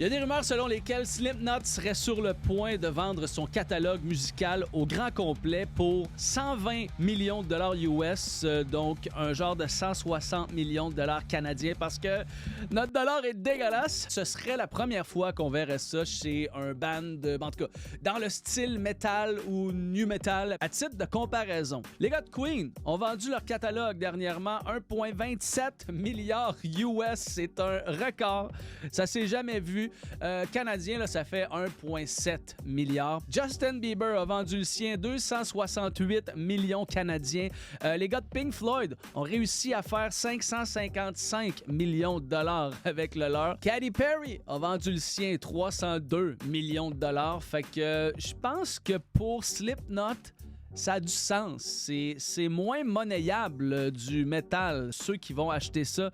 Il y a des rumeurs selon lesquelles Slipknot serait sur le point de vendre son catalogue musical au grand complet pour 120 millions de dollars US, donc un genre de 160 millions de dollars canadiens, parce que notre dollar est dégueulasse. Ce serait la première fois qu'on verrait ça chez un band, en tout cas, dans le style metal ou nu metal. À titre de comparaison, les gars de Queen ont vendu leur catalogue dernièrement 1,27 milliard US. C'est un record. Ça s'est jamais vu. Canadien, là, ça fait 1,7 milliard. Justin Bieber a vendu le sien 268 millions canadiens. Les gars de Pink Floyd ont réussi à faire 555 millions de dollars avec le leur. Katy Perry a vendu le sien 302 millions de dollars. Fait que je pense que pour Slipknot, ça a du sens. C'est moins monnayable du métal. Ceux qui vont acheter ça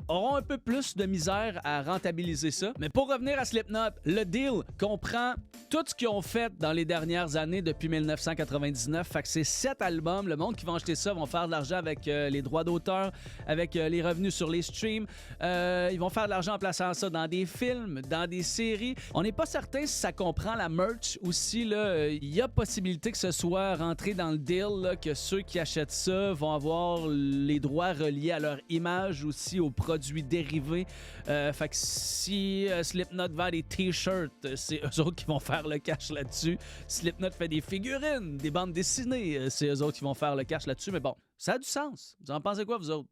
auront un peu plus de misère à rentabiliser ça. Mais pour revenir à Slipknot, le deal comprend tout ce qu'ils ont fait dans les dernières années depuis 1999. Fait que c'est 7 albums. Le monde qui va acheter ça vont faire de l'argent avec les droits d'auteur, avec les revenus sur les streams. Ils vont faire de l'argent en plaçant ça dans des films, dans des séries. On n'est pas certain si ça comprend la merch aussi. Il y a possibilité que ce soit rentré dans le deal, là, que ceux qui achètent ça vont avoir les droits reliés à leur image aussi, aux produits dérivés. Fait que si Slipknot vend des t-shirts, c'est eux autres qui vont faire le cash là-dessus. Slipknot fait des figurines, des bandes dessinées, c'est eux autres qui vont faire le cash là-dessus. Mais bon, ça a du sens. Vous en pensez quoi, vous autres?